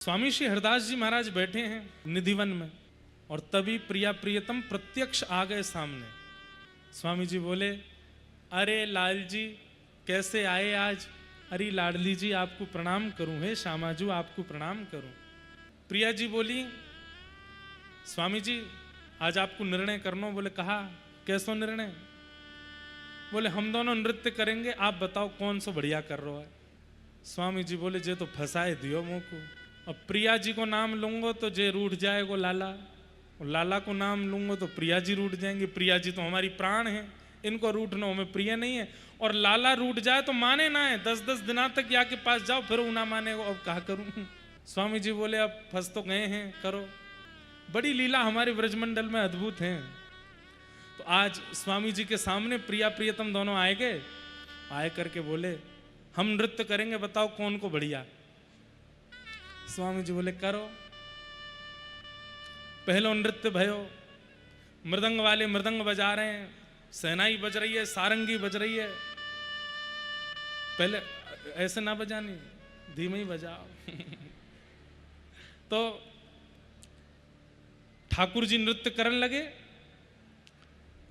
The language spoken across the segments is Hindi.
स्वामी श्री हरदास जी महाराज बैठे हैं निधिवन में और तभी प्रिया प्रियतम प्रत्यक्ष आ गए सामने। स्वामी जी बोले, अरे लाल जी कैसे आए आज? अरे लाडली जी आपको प्रणाम करूं, हे श्यामाजू आपको प्रणाम करूं। प्रिया जी बोली, स्वामी जी आज आपको निर्णय करना। बोले कहा, कैसो निर्णय? बोले हम दोनों नृत्य करेंगे, आप बताओ कौन सा बढ़िया कर रहा है। स्वामी जी बोले, जे तो फंसाए दियो मुँह को। अब प्रिया जी को नाम लूंगो तो जे रूठ जाएगो लाला, और लाला को नाम लूंगो तो प्रिया जी रूठ जाएंगे। प्रिया जी तो हमारी प्राण है, इनको रूठना हमें प्रिय नहीं है। और लाला रूठ जाए तो माने ना है, 10-10 दिना तक या के पास जाओ फिर वो ना माने, अब कहा करूं। स्वामी जी बोले, अब फंस तो गए हैं, करो। बड़ी लीला हमारे ब्रजमंडल में अद्भुत है। तो आज स्वामी जी के सामने प्रिया प्रियतम दोनों आए गए, आए करके बोले हम नृत्य करेंगे, बताओ कौन को बढ़िया। स्वामी जी बोले करो। पहलो नृत्य भयो, मृदंग वाले मृदंग बजा रहे हैं, सहनाई बज रही है, सारंगी बज रही है। पहले ऐसे ना बजानी, धीमे ही बजाओ। तो ठाकुर जी नृत्य करने लगे।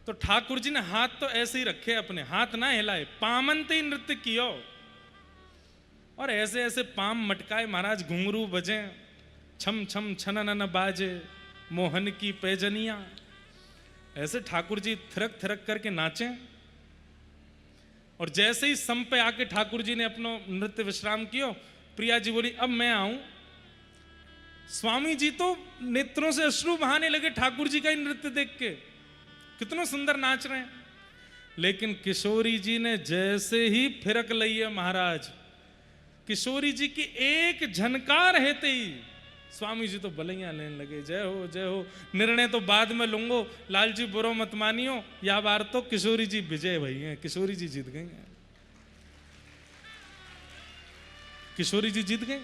तो ठाकुर जी ने हाथ तो ऐसे ही रखे, अपने हाथ ना हिलाए, पामंत ही नृत्य कियो। और ऐसे ऐसे पाम मटकाए महाराज, घुंघरू बजे, छम छम छनन बाजे, मोहन की पैजनिया। ऐसे ठाकुर जी थिरक थिरक करके नाचे। और जैसे ही सम पे आके ठाकुर जी ने अपना नृत्य विश्राम किया, प्रिया जी बोली अब मैं आऊं। स्वामी जी तो नेत्रों से अश्रु बहाने लगे ठाकुर जी का ही नृत्य देख के, कितना सुंदर नाच रहे हैं। लेकिन किशोरी जी ने जैसे ही फिरक ली है महाराज, किशोरी जी की एक झनकार हेते ही स्वामी जी तो बलैया लेने लगे। जय हो जय हो, निर्णय तो बाद में लूंगो, लाल जी बुरो मत मानियो, या बार तो किशोरी जी विजय भई हैं, किशोरी जी जीत गई हैं। किशोरी जी जीत गई।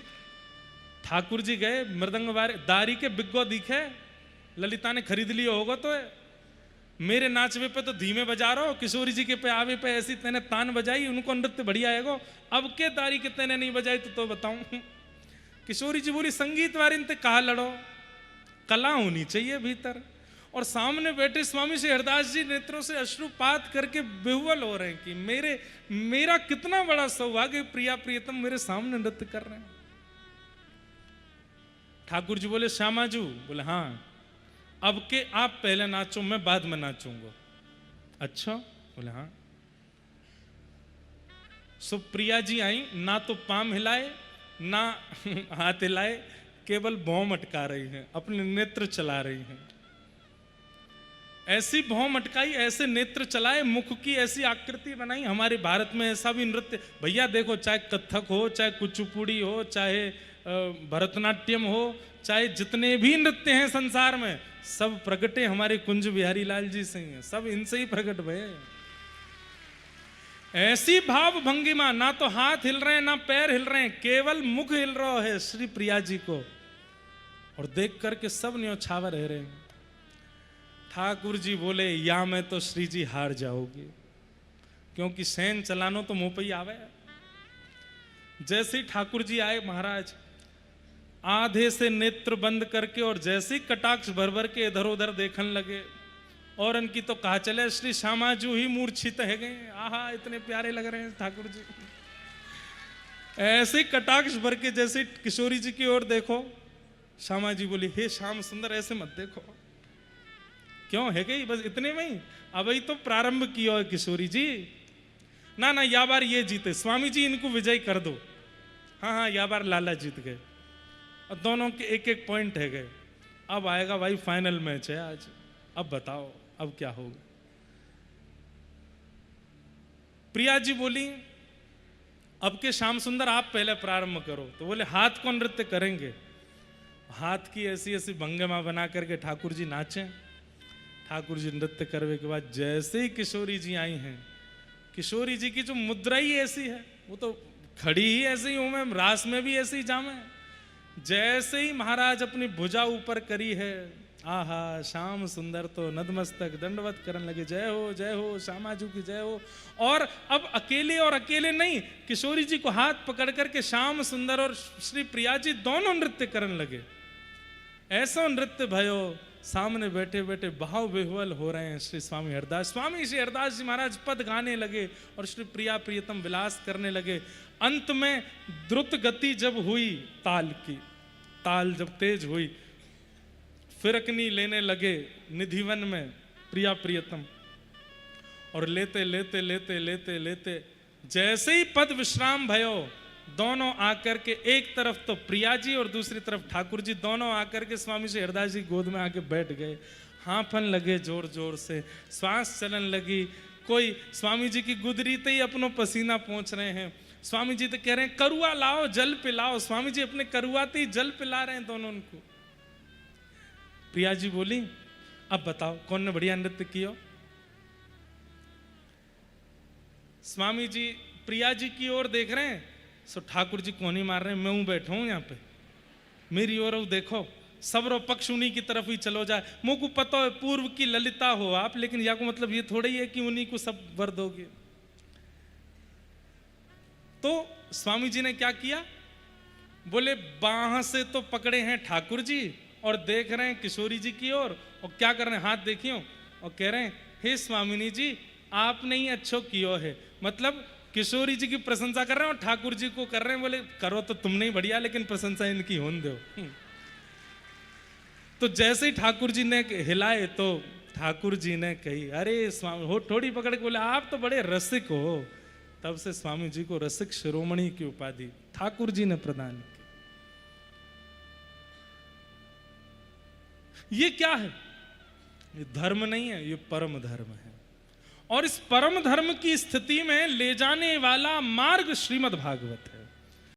ठाकुर जी गए मृदंग वारे, दारी के बिग्गो दिखे, ललिता ने खरीद लिया होगा। तो मेरे नाचवे पे तो धीमे बजा रहा हो, किशोरी जी के पे आवे पे ऐसी तेने तान बजाई, उनको नृत्य बढ़िया आएगो। अब के दारी के तेने नहीं बजाई तो बताऊं। किशोरी जी बोली, संगीत वारिन ते कहा लड़ो, कला होनी चाहिए भीतर। और सामने बैठे स्वामी श्री हरदास जी नेत्रों से अश्रुपात करके बेहुल हो रहे हैं कि मेरा कितना बड़ा सौभाग्य, प्रिया प्रियतम मेरे सामने नृत्य कर रहे हैं। ठाकुर जी बोले, श्यामाजू? बोले हाँ। अब के आप पहले नाचो, मैं बाद में नाचूंगा। अच्छा? बोले हाँ। सो प्रिया जी आई, ना तो पाम हिलाए ना हाथ हिलाए, केवल भौं मटका रही हैं, अपने नेत्र चला रही हैं। ऐसी भौं मटकाई, ऐसे नेत्र चलाए, मुख की ऐसी आकृति बनाई। हमारे भारत में ऐसा भी नृत्य भैया देखो, चाहे कथक हो, चाहे कुचिपुड़ी हो, चाहे भरतनाट्यम हो, चाहे जितने भी नृत्य हैं संसार में, सब प्रगटे हमारे कुंज बिहारी लाल जी से हैं, सब इनसे ही प्रकट भये। ऐसी भाव भंगिमा, ना तो हाथ हिल रहे हैं ना पैर हिल रहे हैं, केवल मुख हिल रहा है श्री प्रिया जी को। और देख करके सब न्योछावर रह रहे हैं। ठाकुर जी बोले, या मैं तो श्री जी हार जाओगे, क्योंकि सैन चलानो तो मुंह पे ही आवे। जैसे ही ठाकुर जी आए महाराज, आधे से नेत्र बंद करके और जैसे ही कटाक्ष भर भर के इधर उधर देखने लगे। और उनकी तो कहा चले श्री श्यामाजू ही मूर्छित है गए। आहा, इतने प्यारे लग रहे हैं ठाकुर जी। ऐसे कटाक्ष भर के जैसे किशोरी जी की ओर देखो, श्यामा जी बोली, हे श्याम सुंदर ऐसे मत देखो। क्यों है गई? बस इतने में ही अब ही तो प्रारंभ किया है किशोरी जी। ना ना, या बार ये जीते, स्वामी जी इनको विजय कर दो। हाँ हाँ, या बार लाला जीत गए और दोनों के एक एक पॉइंट है गए। अब आएगा भाई फाइनल मैच है आज। अब बताओ अब क्या होगा। प्रिया जी बोली, अब के श्याम सुंदर आप पहले प्रारंभ करो। तो बोले हाथ को नृत्य करेंगे। हाथ की ऐसी ऐसी भंगिमा बना करके ठाकुर जी नाचे। ठाकुर जी नृत्य करने के बाद जैसे ही किशोरी जी आई हैं, किशोरी जी की जो मुद्रा ही ऐसी है, वो तो खड़ी ही ऐसे ही हूं मैं, रास में भी ऐसे ही जामे। जैसे ही महाराज अपनी भुजा ऊपर करी है, आहा श्याम सुंदर तो नतमस्तक दंडवत करने लगे, जय हो श्यामाजू की जय हो। और अब अकेले और अकेले नहीं, किशोरी जी को हाथ पकड़ करके श्याम सुंदर और श्री प्रिया जी दोनों नृत्य करने लगे। ऐसा नृत्य भयो, सामने बैठे बैठे भाव विह्वल हो रहे हैं श्री स्वामी हरदास। स्वामी श्री हरदास जी महाराज पद गाने लगे और श्री प्रिया प्रियतम विलास करने लगे। अंत में द्रुत गति जब हुई ताल की, ताल जब तेज हुई, फिरकनी लेने लगे निधिवन में प्रिया प्रियतम, और लेते लेते लेते लेते लेते जैसे ही पद विश्राम भयो, दोनों आकर के एक तरफ तो प्रिया जी और दूसरी तरफ ठाकुर जी, दोनों आकर के स्वामी श्री हरदास जी गोद में आके बैठ गए। हाँफन लगे जोर जोर से, श्वास चलन लगी। कोई स्वामी जी की गुदरीते ही अपनों पसीना पहुंच रहे हैं। स्वामी जी तो कह रहे हैं करुआ लाओ, जल पिलाओ। स्वामी जी अपने करुआते ही जल पिला रहे हैं दोनों उनको। प्रिया जी बोली अब बताओ कौन ने बढ़िया नृत्य किया। स्वामी जी प्रिया जी की ओर देख रहे हैं, सो ठाकुर जी कौन ही मार रहे हैं, मैं हूं बैठा हूं यहाँ पे, मेरी ओर देखो, सबरो पक्ष उन्हीं की तरफ ही चलो जाए। मुझ को पता है पूर्व की ललिता हो आप, लेकिन या को मतलब ये थोड़ा ही है कि उन्हीं को सब वर दोगे। तो स्वामी जी ने क्या किया, बोले बाह से तो पकड़े हैं ठाकुर जी और देख रहे हैं किशोरी जी की ओर, और क्या कर रहे हैं, हाथ देखियो और कह रहे हैं हे स्वामिनी जी आपने ही अच्छो कियो है। मतलब किशोरी जी की प्रशंसा कर रहे हैं और ठाकुर जी को कर रहे हैं, बोले करो तो तुमने ही बढ़िया, लेकिन प्रशंसा इनकी होने दो। तो जैसे ही ठाकुर जी ने हिलाए तो ठाकुर जी ने कही अरे स्वामी, हो थोड़ी पकड़ के बोले आप तो बड़े रसिक हो। तब से स्वामी जी को रसिक शिरोमणि की उपाधि ठाकुर जी ने प्रदान की। ये क्या है, ये धर्म नहीं है, ये परम धर्म है। और इस परम धर्म की स्थिति में ले जाने वाला मार्ग श्रीमद् भागवत है।